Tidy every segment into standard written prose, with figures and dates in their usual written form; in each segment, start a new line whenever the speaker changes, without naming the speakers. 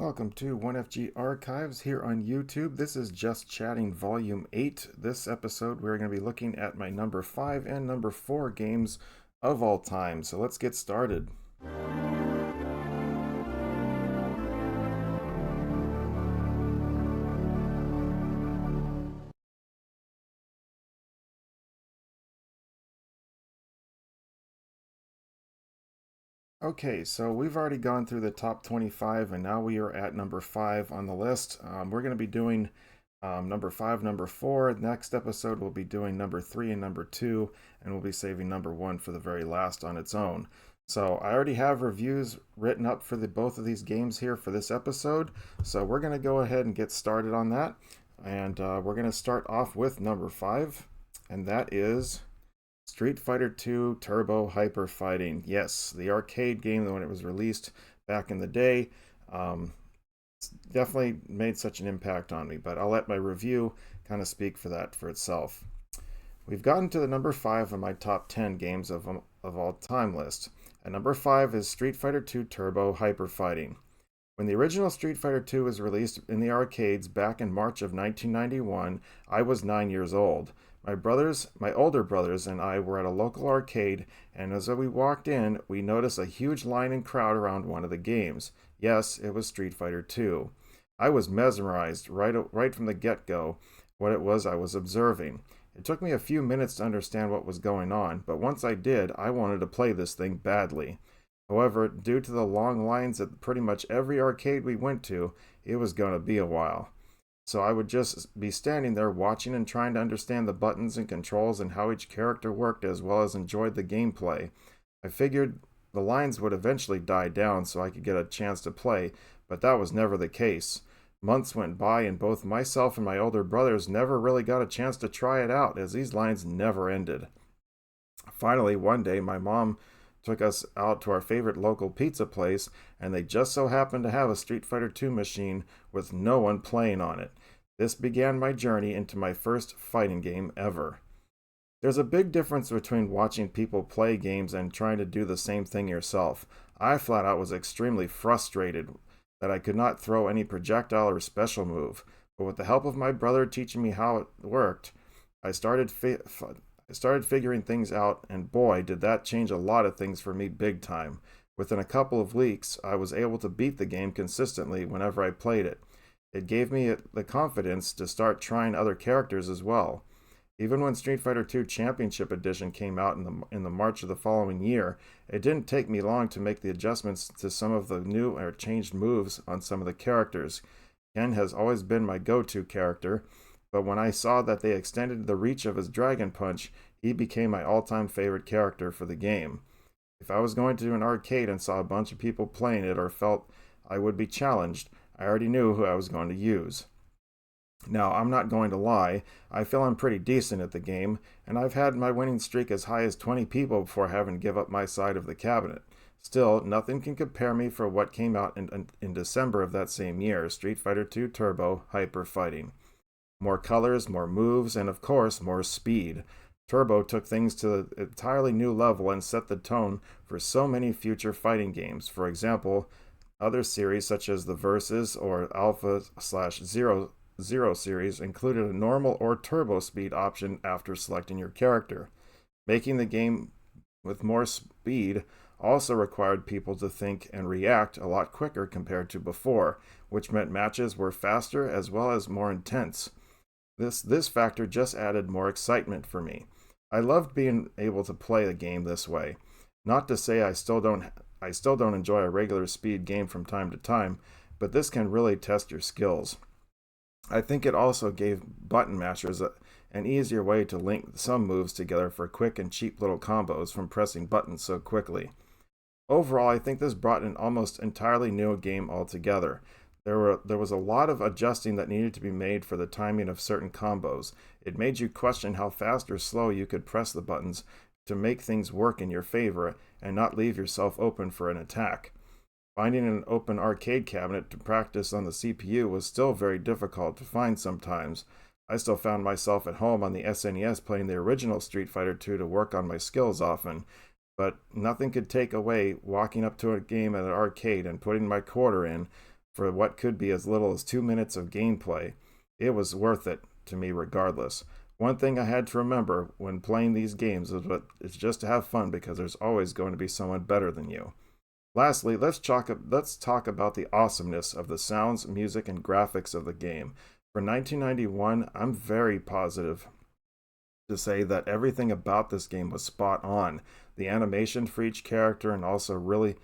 Welcome to 1FG Archives here on YouTube. This is Just Chatting Volume 8. This episode, we're going to be looking at my number 5 and number 4 games of all time. So let's get started. Okay, so we've already gone through the top 25, and now we are at number 5 on the list. We're going to be doing number 5, number 4. Next episode, we'll be doing number 3 and number 2, and we'll be saving number 1 for the very last on its own. So I already have reviews written up for both of these games here for this episode. So we're going to go ahead and get started on that. And we're going to start off with number 5, and that is Street Fighter II Turbo Hyper Fighting. Yes, the arcade game when it was released back in the day. Definitely made such an impact on me, but I'll let my review kind of speak for that for itself. We've gotten to the number 5 of my top 10 games of all time list. At number 5 is Street Fighter II Turbo Hyper Fighting. When the original Street Fighter II was released in the arcades back in March of 1991, I was 9 years old. My older brothers, and I were at a local arcade, and as we walked in, we noticed a huge line and crowd around one of the games. Yes, it was Street Fighter II. I was mesmerized right from the get-go what it was I was observing. It took me a few minutes to understand what was going on, but once I did, I wanted to play this thing badly. However, due to the long lines at pretty much every arcade we went to, it was going to be a while. So I would just be standing there watching and trying to understand the buttons and controls and how each character worked as well as enjoyed the gameplay. I figured the lines would eventually die down so I could get a chance to play, but that was never the case. Months went by and both myself and my older brothers never really got a chance to try it out as these lines never ended. Finally, one day my mom took us out to our favorite local pizza place, and they just so happened to have a Street Fighter II machine with no one playing on it. This began my journey into my first fighting game ever. There's a big difference between watching people play games and trying to do the same thing yourself. I flat out was extremely frustrated that I could not throw any projectile or special move, but with the help of my brother teaching me how it worked, I started figuring things out, and boy, did that change a lot of things for me big time. Within a couple of weeks, I was able to beat the game consistently whenever I played it. It gave me the confidence to start trying other characters as well. Even when Street Fighter II Championship Edition came out in the March of the following year, it didn't take me long to make the adjustments to some of the new or changed moves on some of the characters. Ken has always been my go-to character, but when I saw that they extended the reach of his Dragon Punch, he became my all-time favorite character for the game. If I was going to an arcade and saw a bunch of people playing it or felt I would be challenged, I already knew who I was going to use. Now, I'm not going to lie, I feel I'm pretty decent at the game, and I've had my winning streak as high as 20 people before having to give up my side of the cabinet. Still, nothing can compare me for what came out in December of that same year, Street Fighter II Turbo Hyper Fighting. More colors, more moves, and of course, more speed. Turbo took things to an entirely new level and set the tone for so many future fighting games. For example, other series such as the Versus or Alpha/Zero series included a normal or turbo speed option after selecting your character. Making the game with more speed also required people to think and react a lot quicker compared to before, which meant matches were faster as well as more intense. This factor just added more excitement for me. I loved being able to play the game this way. Not to say I still don't enjoy a regular speed game from time to time, but this can really test your skills. I think it also gave button mashers an easier way to link some moves together for quick and cheap little combos from pressing buttons so quickly. Overall, I think this brought an almost entirely new game altogether. There was a lot of adjusting that needed to be made for the timing of certain combos. It made you question how fast or slow you could press the buttons to make things work in your favor and not leave yourself open for an attack. Finding an open arcade cabinet to practice on the CPU was still very difficult to find sometimes. I still found myself at home on the SNES playing the original Street Fighter II to work on my skills often, but nothing could take away walking up to a game at an arcade and putting my quarter in for what could be as little as 2 minutes of gameplay, it was worth it to me regardless. One thing I had to remember when playing these games is just to have fun because there's always going to be someone better than you. Lastly, let's talk about the awesomeness of the sounds, music, and graphics of the game. For 1991, I'm very positive to say that everything about this game was spot on. The animation for each character and also really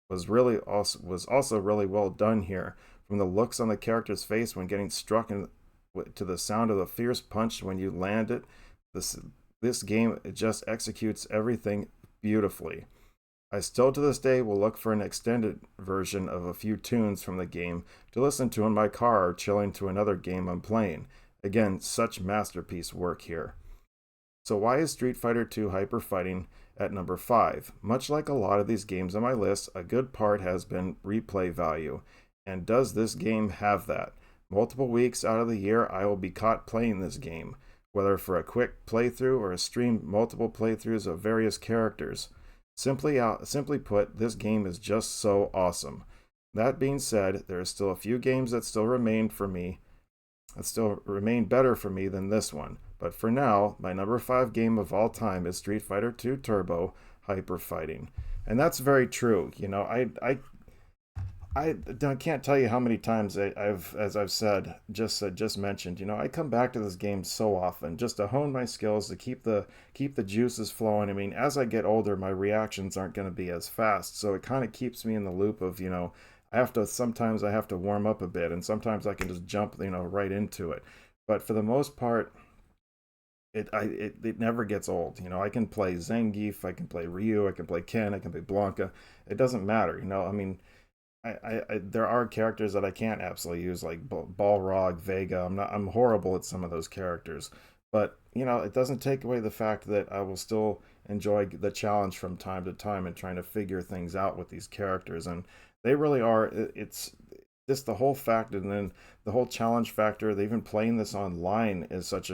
was also really well done here. From the looks on the character's face when getting struck to the sound of the fierce punch when you land it, this game it just executes everything beautifully. I still to this day will look for an extended version of a few tunes from the game to listen to in my car or chilling to another game I'm playing. Again, such masterpiece work here. So why is Street Fighter II Hyper Fighting at number 5? Much like a lot of these games on my list, a good part has been replay value. And does this game have that? Multiple weeks out of the year, I will be caught playing this game, whether for a quick playthrough or a stream multiple playthroughs of various characters. Simply put, this game is just so awesome. That being said, there are still a few games that still remain better for me than this one. But for now, my number 5 game of all time is Street Fighter II Turbo Hyper Fighting. And that's very true. You know, I can't tell you how many times as I've said, just mentioned, you know, I come back to this game so often just to hone my skills, to keep the juices flowing. I mean, as I get older, my reactions aren't going to be as fast, so it kind of keeps me in the loop of, you know, sometimes I have to warm up a bit, and sometimes I can just jump, you know, right into it. But for the most part, it never gets old. You know, I can play Zangief, I can play Ryu, I can play Ken, I can play Blanca. It doesn't matter. You know, I mean, there are characters that I can't absolutely use, like Balrog, Vega. I'm horrible at some of those characters, but you know, it doesn't take away the fact that I will still enjoy the challenge from time to time and trying to figure things out with these characters. And they really are. It's just the whole fact, and then the whole challenge factor. They even playing this online is such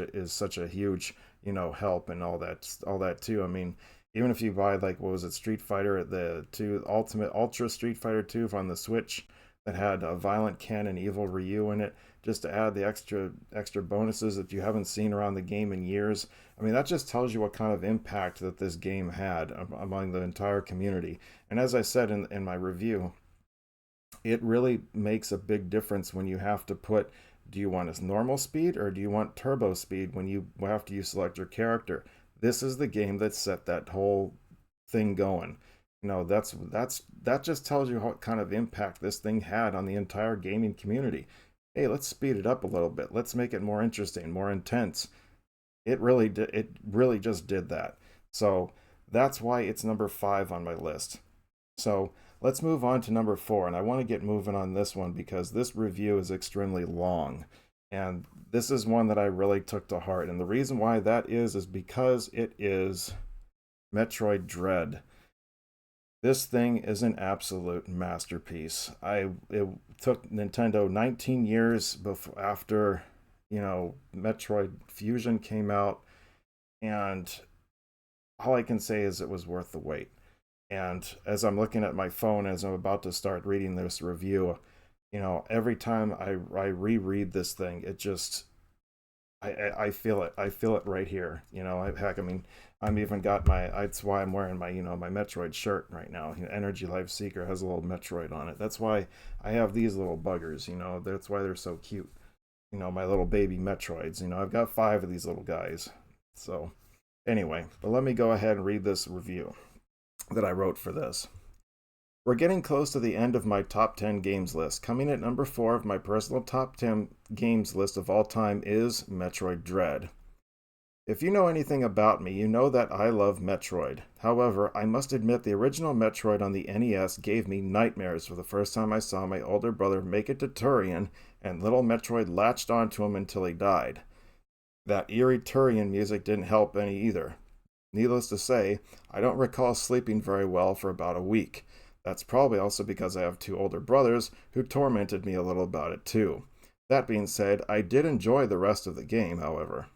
a huge, you know, help and all that too. I mean, even if you buy, like, what was it, Street Fighter, the 2 Ultimate Ultra Street Fighter 2 on the Switch that had a Violent Ken and Evil Ryu in it, just to add the extra bonuses that you haven't seen around the game in years. I mean, that just tells you what kind of impact that this game had among the entire community. And as I said in my review, it really makes a big difference when you have to put, do you want a normal speed or do you want turbo speed when you after you select your character? This is the game that set that whole thing going. You know, that just tells you what kind of impact this thing had on the entire gaming community. Hey, let's speed it up a little bit. Let's make it more interesting, more intense. It really just did that. So that's why it's number 5 on my list. So let's move on to number 4, and I want to get moving on this one because this review is extremely long. And this is one that I really took to heart. And the reason why that is because it is Metroid Dread. This thing is an absolute masterpiece. It took Nintendo 19 years after, you know, Metroid Fusion came out, and all I can say is it was worth the wait. And as I'm looking at my phone as I'm about to start reading this review, you know, every time I reread this thing, it just I feel it. I feel it right here. You know, I mean, I'm even got that's why I'm wearing my, you know, my Metroid shirt right now. You know, Energy Life Seeker has a little Metroid on it. That's why I have these little buggers. You know, that's why they're so cute. You know, my little baby Metroids. You know, I've got 5 of these little guys. So, anyway, but let me go ahead and read this review that I wrote for this. We're getting close to the end of my top 10 games list. Coming at number 4 of my personal top 10 games list of all time is Metroid Dread. If you know anything about me, you know that I love Metroid. However, I must admit the original Metroid on the NES gave me nightmares for the first time I saw my older brother make it to Turian and little Metroid latched onto him until he died. That eerie Turian music didn't help any either. Needless to say, I don't recall sleeping very well for about a week. That's probably also because I have 2 older brothers who tormented me a little about it too. That being said, I did enjoy the rest of the game, however.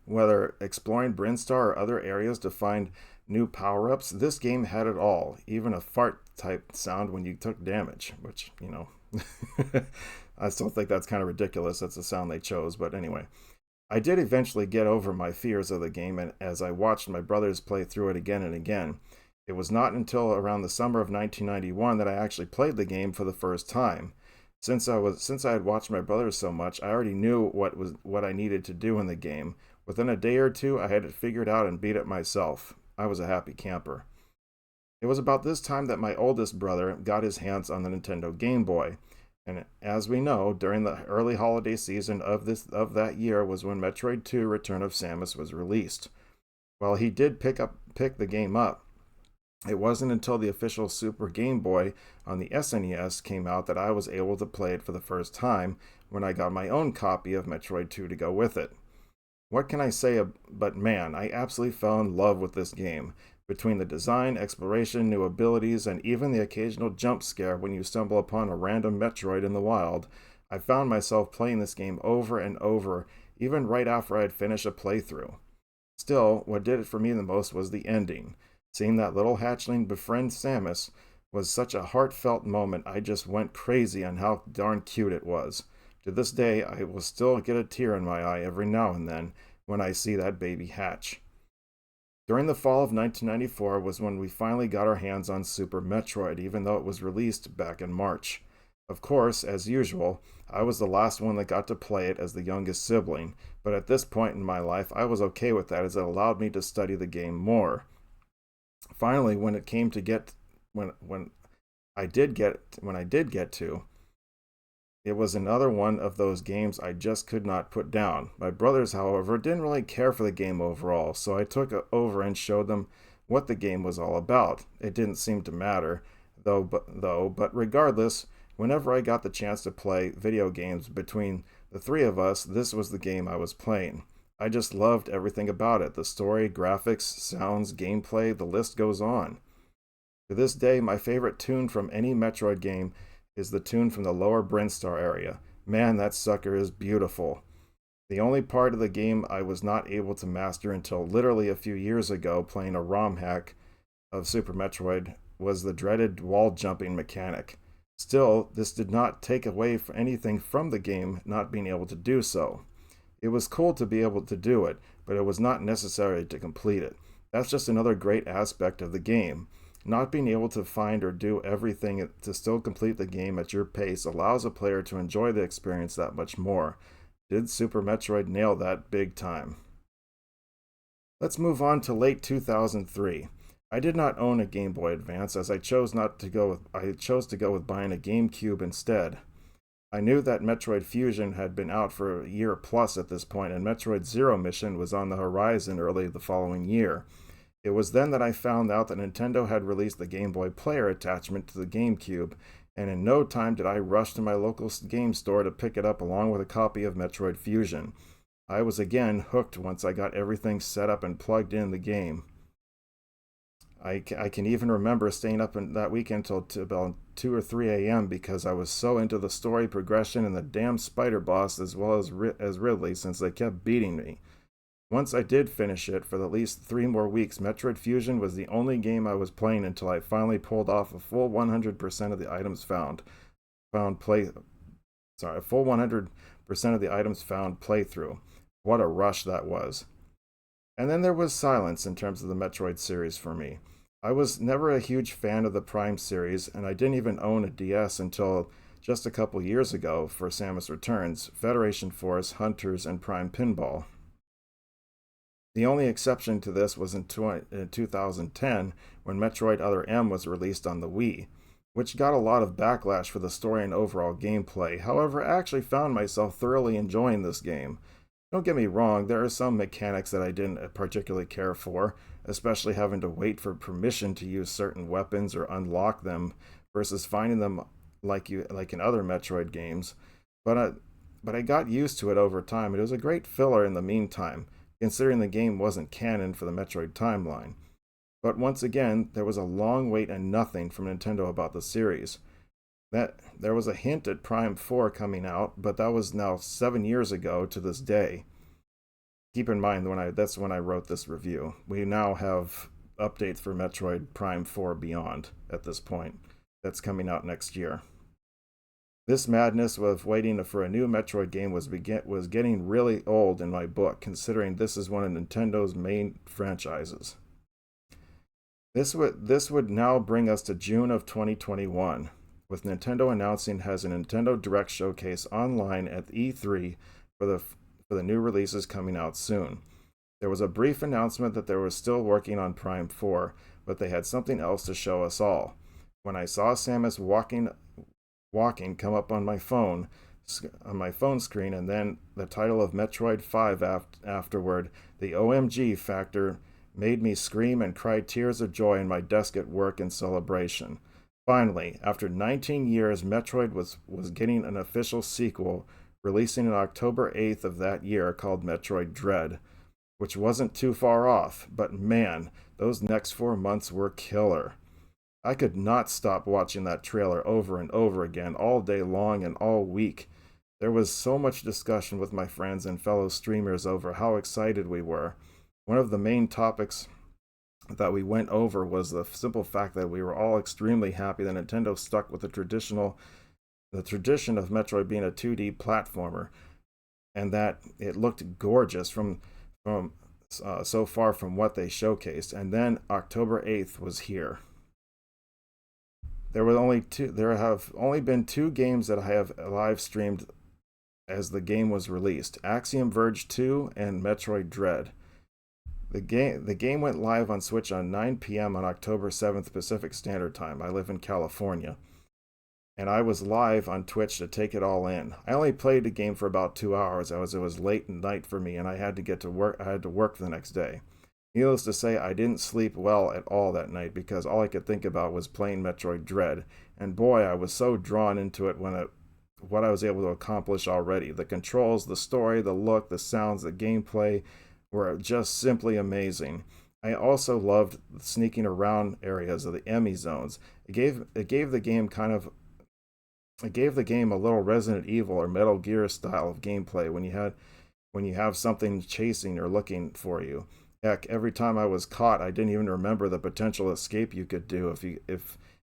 Whether exploring Brinstar or other areas to find new power-ups. This game had it all, even a fart type sound when you took damage, which, I still think that's kind of ridiculous. That's the sound they chose, but anyway. I did eventually get over my fears of the game, and as I watched my brothers play through it again and again. It was not until around the summer of 1991 that I actually played the game for the first time. Since I had watched my brothers so much, I already knew what I needed to do in the game. Within a day or two, I had it figured out and beat it myself. I was a happy camper. It was about this time that my oldest brother got his hands on the Nintendo Game Boy. And as we know, during the early holiday season of that year was when Metroid 2: Return of Samus was released. While he did pick the game up, it wasn't until the official Super Game Boy on the SNES came out that I was able to play it for the first time when I got my own copy of Metroid 2 to go with it. What can I say but man, I absolutely fell in love with this game. Between the design, exploration, new abilities, and even the occasional jump scare when you stumble upon a random Metroid in the wild, I found myself playing this game over and over, even right after I had finished a playthrough. Still, what did it for me the most was the ending. Seeing that little hatchling befriend Samus was such a heartfelt moment. I just went crazy on how darn cute it was. To this day, I will still get a tear in my eye every now and then when I see that baby hatch. During the fall of 1994 was when we finally got our hands on Super Metroid, even though it was released back in March. Of course, as usual, I was the last one that got to play it as the youngest sibling, but at this point in my life, I was okay with that as it allowed me to study the game more. Finally, when it came to get when I did get to, it was another one of those games I just could not put down. My brothers, however, didn't really care for the game overall, so I took it over and showed them what the game was all about. It didn't seem to matter, but regardless, whenever I got the chance to play video games between the three of us, this was the game I was playing. I just loved everything about it. The story, graphics, sounds, gameplay, the list goes on. To this day, my favorite tune from any Metroid game is the tune from the lower Brinstar area. Man, that sucker is beautiful. The only part of the game I was not able to master until literally a few years ago playing a ROM hack of Super Metroid was the dreaded wall jumping mechanic. Still, this did not take away anything from the game not being able to do so. It was cool to be able to do it, but it was not necessary to complete it. That's just another great aspect of the game. Not being able to find or do everything to still complete the game at your pace allows a player to enjoy the experience that much more. Did Super Metroid nail that big time? Let's move on to late 2003. I did not own a Game Boy Advance as I chose to go with buying a GameCube instead. I knew that Metroid Fusion had been out for a year plus at this point, and Metroid Zero Mission was on the horizon early the following year. It was then that I found out that Nintendo had released the Game Boy Player attachment to the GameCube, and in no time did I rush to my local game store to pick it up along with a copy of Metroid Fusion. I was again hooked once I got everything set up and plugged in the game. I can even remember staying up that weekend till about 2 or 3 a.m. because I was so into the story progression and the damn spider boss as well as Ridley since they kept beating me. Once I did finish it for at least 3 more weeks, Metroid Fusion was the only game I was playing until I finally pulled off a full 100% of the items found a full 100% of the items found playthrough. What a rush that was. And then there was silence in terms of the Metroid series for me. I was never a huge fan of the Prime series, and I didn't even own a DS until just a couple years ago for Samus Returns, Federation Force, Hunters, and Prime Pinball. The only exception to this was in 2010 when Metroid Other M was released on the Wii, which got a lot of backlash for the story and overall gameplay. However, I actually found myself thoroughly enjoying this game. Don't get me wrong, there are some mechanics that I didn't particularly care for, especially having to wait for permission to use certain weapons or unlock them versus finding them like in other Metroid games. But I got used to it over time. It was a great filler in the meantime, considering the game wasn't canon for the Metroid timeline. But once again, there was a long wait and nothing from Nintendo about the series. There was a hint at Prime 4 coming out, but that was now 7 years ago to this day. Keep in mind that's when I wrote this review. We now have updates for Metroid Prime 4 Beyond at this point. That's coming out next year. This madness of waiting for a new Metroid game was getting really old in my book, considering this is one of Nintendo's main franchises. This would now bring us to June of 2021, with Nintendo announcing has a Nintendo Direct showcase online at E3 for the new releases coming out soon. There was a brief announcement that they were still working on Prime 4, but they had something else to show us all. When I saw Samus walking come up on my phone screen, and then the title of Metroid 5 afterward, the OMG factor made me scream and cry tears of joy in my desk at work in celebration. Finally, after 19 years, Metroid was getting an official sequel, releasing on October 8th of that year, called Metroid Dread, which wasn't too far off, but man, those next 4 months were killer. I could not stop watching that trailer over and over again all day long and all week. There was so much discussion with my friends and fellow streamers over how excited we were. One of the main topics that we went over was the simple fact that we were all extremely happy that Nintendo stuck with the tradition of Metroid being a 2D platformer, and that it looked gorgeous from so far from what they showcased. And then October 8th was here. There have only been 2 games that I have live streamed as the game was released: Axiom Verge 2 and Metroid Dread. The game went live on Switch on 9 p.m. on October 7th Pacific Standard Time. I live in California. And I was live on Twitch to take it all in. I only played the game for about 2 hours as it was late at night for me and I had to get to work. I had to work the next day. Needless to say, I didn't sleep well at all that night because all I could think about was playing Metroid Dread. And boy, I was so drawn into it what I was able to accomplish already. The controls, the story, the look, the sounds, the gameplay were just simply amazing. I also loved sneaking around areas of the Emmy zones. It gave the game a little Resident Evil or Metal Gear style of gameplay when you have something chasing or looking for you. Heck, every time I was caught, I didn't even remember the potential escape you could do if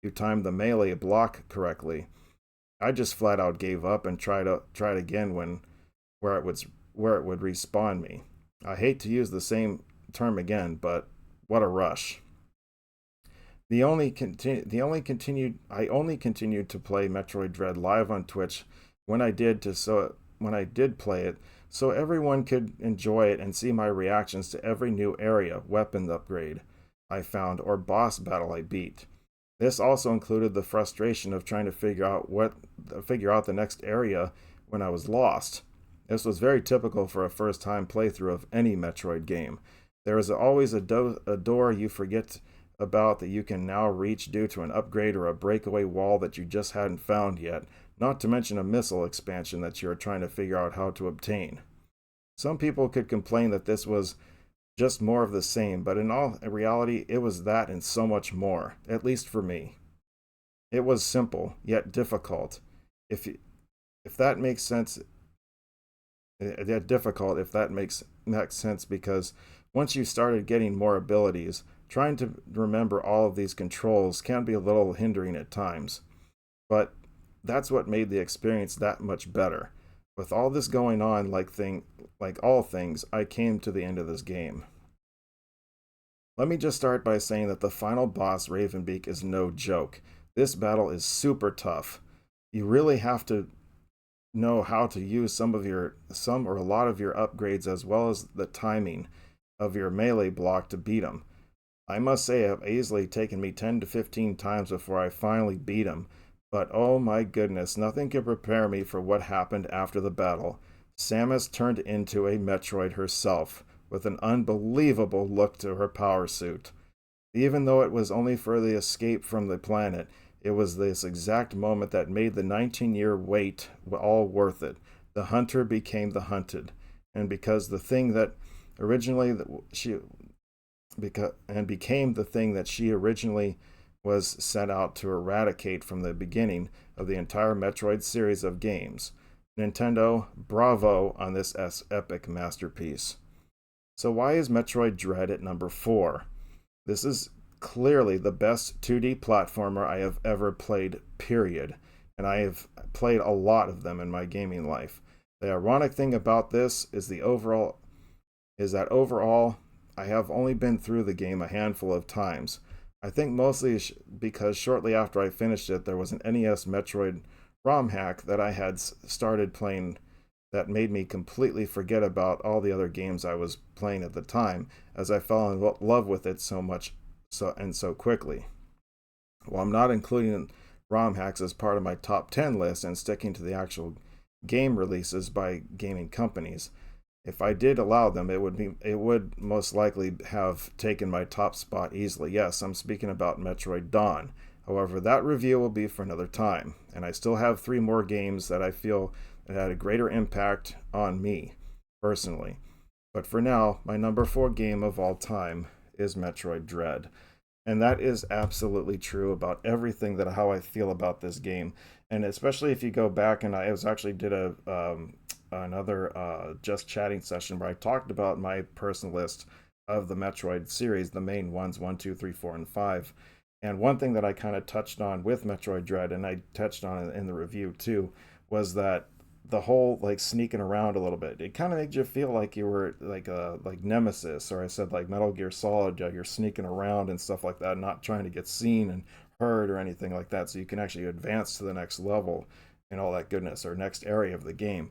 you timed the melee block correctly. I just flat out gave up and tried again where it would respawn me. I hate to use the same term again, but what a rush. I only continued to play Metroid Dread live on Twitch when I did play it, so everyone could enjoy it and see my reactions to every new area, weapon upgrade I found, or boss battle I beat. This also included the frustration of trying to figure out the next area when I was lost. This was very typical for a first-time playthrough of any Metroid game. There is always a door you forget about that you can now reach due to an upgrade or a breakaway wall that you just hadn't found yet, not to mention a missile expansion that you are trying to figure out how to obtain. Some people could complain that this was just more of the same, but in all reality, it was that and so much more, at least for me. It was simple, yet difficult. If that makes sense, because once you started getting more abilities, trying to remember all of these controls can be a little hindering at times. But that's what made the experience that much better. With all this going on, like all things, I came to the end of this game. Let me just start by saying that the final boss, Ravenbeak, is no joke. This battle is super tough. You really have to know how to use some or a lot of your upgrades as well as the timing of your melee block to beat him. I must say it have easily taken me 10 to 15 times before I finally beat him, but oh my goodness, nothing could prepare me for what happened after the battle. Samus turned into a Metroid herself, with an unbelievable look to her power suit. Even though it was only for the escape from the planet, it was this exact moment that made the 19-year wait all worth it. The hunter became the hunted, and became the thing that she originally was set out to eradicate from the beginning of the entire Metroid series of games. Nintendo, bravo on this epic masterpiece. So why is Metroid Dread at number 4? This is clearly the best 2D platformer I have ever played, period. And I have played a lot of them in my gaming life. The ironic thing about this is that overall I have only been through the game a handful of times. I think mostly because shortly after I finished it, there was an NES Metroid ROM hack that I had started playing that made me completely forget about all the other games I was playing at the time, as I fell in love with it so much so quickly. While I'm not including ROM hacks as part of my top 10 list and sticking to the actual game releases by gaming companies, if I did allow them, it would most likely have taken my top spot easily. Yes, I'm speaking about Metroid Dawn. However, that review will be for another time, and I still have 3 more games that I feel that had a greater impact on me personally. But for now, my number 4 game of all time is Metroid Dread. And that is absolutely true about everything that how I feel about this game. And especially if you go back, and I was actually did another just chatting session where I talked about my personal list of the Metroid series, the main ones 1, 2, 3, 4, and 5. And one thing that I kind of touched on with Metroid Dread, and I touched on it in the review too, was that the whole like sneaking around a little bit. It kind of made you feel like you were like Nemesis, or I said like Metal Gear Solid. You're sneaking around and stuff like that, not trying to get seen and heard or anything like that, so you can actually advance to the next level and all that goodness or next area of the game.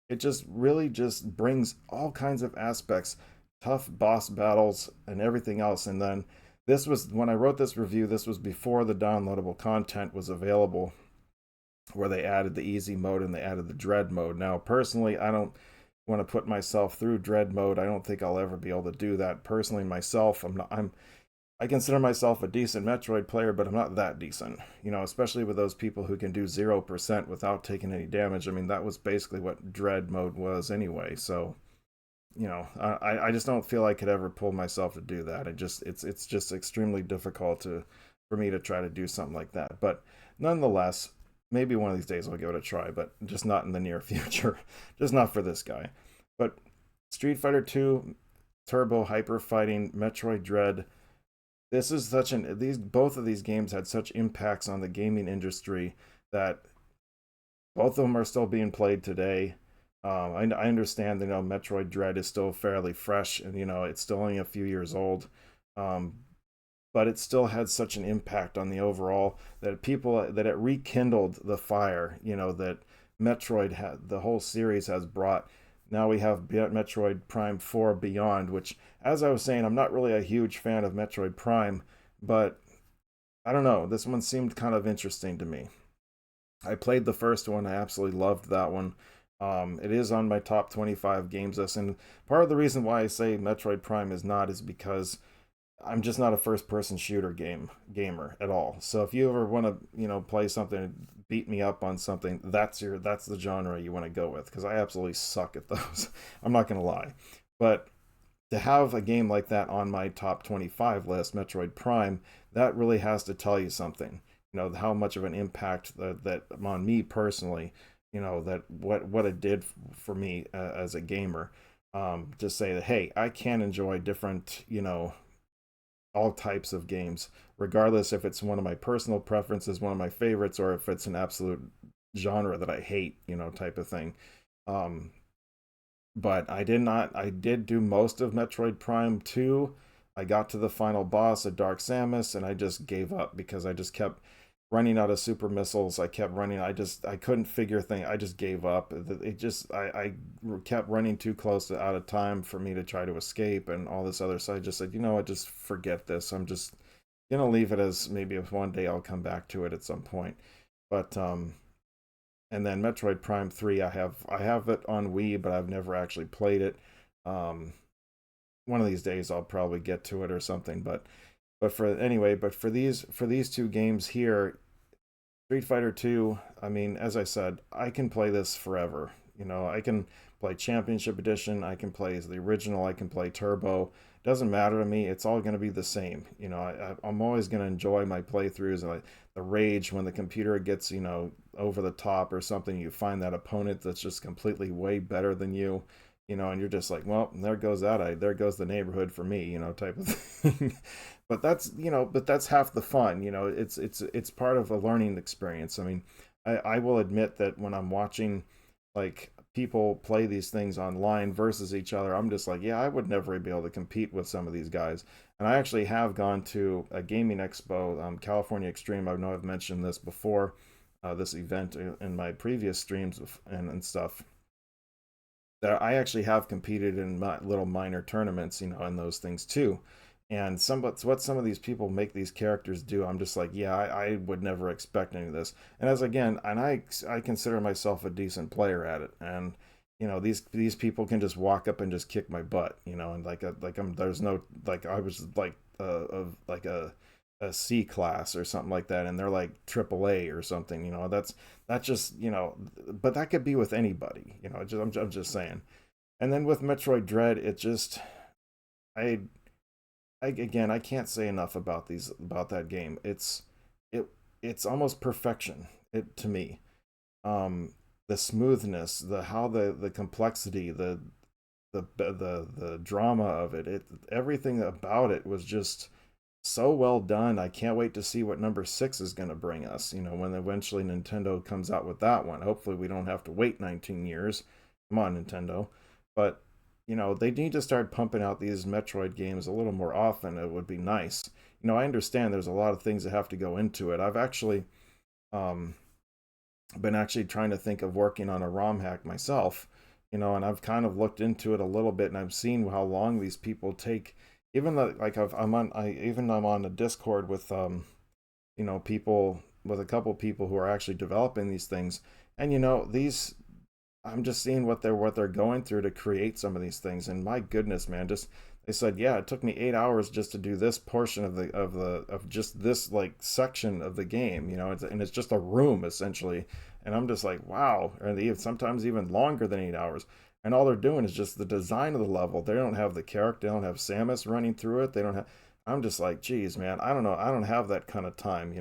It just really just brings all kinds of aspects, tough boss battles and everything else. And then this was when I wrote this review. This was before the downloadable content was available, where they added the easy mode and they added the dread mode. Now, personally, I don't want to put myself through dread mode. I don't think I'll ever be able to do that. Personally, myself, I consider myself a decent Metroid player, but I'm not that decent. Especially with those people who can do 0% without taking any damage. I mean, that was basically what dread mode was anyway. So, I just don't feel I could ever pull myself to do that. It's just extremely difficult for me to try to do something like that. But nonetheless, maybe one of these days I'll give it a try, but just not in the near future. Just not for this guy. But Street Fighter 2, Turbo Hyper Fighting, Metroid Dread. This is such an these both of these games had such impacts on the gaming industry that both of them are still being played today. I understand that Metroid Dread is still fairly fresh, and it's still only a few years old. Um, but it still had such an impact on the overall that it rekindled the fire, that Metroid had, the whole series has brought. Now we have Metroid Prime 4 Beyond, which, as I was saying, I'm not really a huge fan of Metroid Prime, but I don't know, this one seemed kind of interesting to me. I played the first one. I absolutely loved that one. It is on my top 25 games list, and part of the reason why I say Metroid Prime is not is because I'm just not a first person shooter gamer at all. So if you ever want to, play something, beat me up on something, that's the genre you want to go with, because I absolutely suck at those. I'm not gonna lie. But to have a game like that on my top 25 list, Metroid Prime, that really has to tell you something. How much of an impact that on me personally, that what it did for me as a gamer. Just say that, hey, I can enjoy different, all types of games, regardless if it's one of my personal preferences, one of my favorites, or if it's an absolute genre that I hate, type of thing. Um, but I did do most of Metroid Prime 2. I got to the final boss at Dark Samus, and I just gave up because I just kept running out of super missiles. I kept running. I couldn't figure things. I just gave up. I kept running too close to out of time for me to try to escape and all this other. So I just said, what, just forget this. I'm just gonna leave it as maybe if one day I'll come back to it at some point. But and then Metroid Prime 3, I have it on Wii, but I've never actually played it. Um, One of these days I'll probably get to it or something. But for these 2 games here, Street Fighter 2, I mean, as I said, I can play this forever. I can play Championship Edition, I can play the original, I can play Turbo. Doesn't matter to me. It's all going to be the same. I'm always going to enjoy my playthroughs, and the rage when the computer gets, over the top or something. You find that opponent that's just completely way better than you. and you're just like, well, there goes the neighborhood for me, type of thing. But that's half the fun. It's part of a learning experience. I mean, I will admit that when I'm watching like people play these things online versus each other, I'm just like, yeah, I would never be able to compete with some of these guys. And I actually have gone to a gaming expo, California Extreme. I know I've mentioned this before, this event in my previous streams and stuff. That I actually have competed in my little minor tournaments, in those things too. And what some of these people make these characters do, I'm just like, yeah, I would never expect any of this. And I consider myself a decent player at it. And these people can just walk up and just kick my butt, and there's no, like, I was like like a C class or something like that, and they're like AAA or something. That's just, but that could be with anybody. I'm just saying. And then with Metroid Dread, it just, I again, I can't say enough about that game. It it's almost perfection, to me. The smoothness, the complexity, the drama of it, everything about it was just so well done. I can't wait to see what number 6 is going to bring us, when eventually Nintendo comes out with that one. Hopefully we don't have to wait 19 years. Come on, Nintendo. But they need to start pumping out these Metroid games a little more often. It would be nice. I understand there's a lot of things that have to go into it. I've actually um been actually trying to think of working on a ROM hack myself, and I've kind of looked into it a little bit, and I've seen how long these people take. Even though, like, I'm on a Discord with people, with a couple people who are actually developing these things, and these, I'm just seeing what they're going through to create some of these things, and my goodness, man, just, they said, yeah, it took me 8 hours just to do this portion of just this, like, section of the game, and it's just a room essentially, and I'm just like, wow. And sometimes even longer than 8 hours, and all they're doing is just the design of the level. They don't have the character, they don't have Samus running through it, they don't have. I'm just like, geez, man, I don't know, I don't have that kind of time.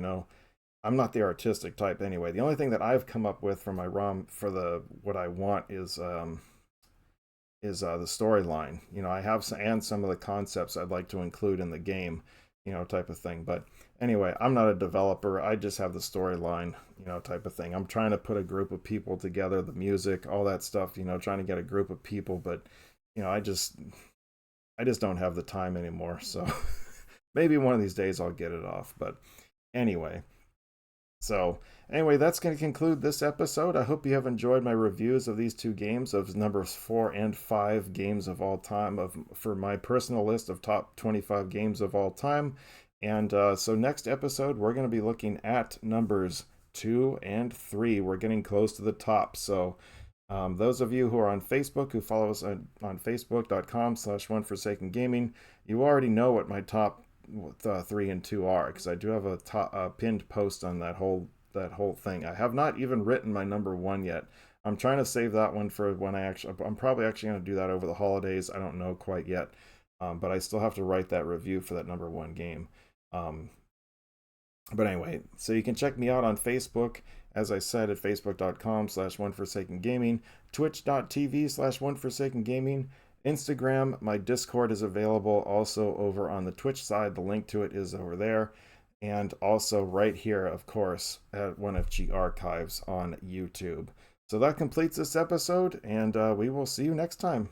I'm not the artistic type anyway. The only thing that I've come up with for my ROM for the what I want is the storyline. I have some of the concepts I'd like to include in the game, type of thing. But anyway, I'm not a developer. I just have the storyline, type of thing. I'm trying to put a group of people together, the music, all that stuff, trying to get a group of people, but I just don't have the time anymore. So maybe one of these days I'll get it off. But anyway, so, anyway, that's going to conclude this episode. I hope you have enjoyed my reviews of these two games, of numbers 4 and 5 games of all time, for my personal list of top 25 games of all time. And so next episode, we're going to be looking at numbers 2 and 3. We're getting close to the top. So those of you who are on Facebook, who follow us on facebook.com/OneForsaken Gaming, you already know what my top 3 and 2 are, because I do have a pinned post on that whole thing. I have not even written my number 1 yet. I'm trying to save that one for when I'm probably actually going to do that over the holidays. I don't know quite yet, but I still have to write that review for that number 1 game. But anyway, so you can check me out on Facebook, as I said, at facebook.com/OneForsaken Gaming, twitch.tv/OneForsaken Gaming, Instagram. My Discord is available also over on the Twitch side. The link to it is over there. And also right here, of course, at 1FG Archives on YouTube. So that completes this episode, and we will see you next time.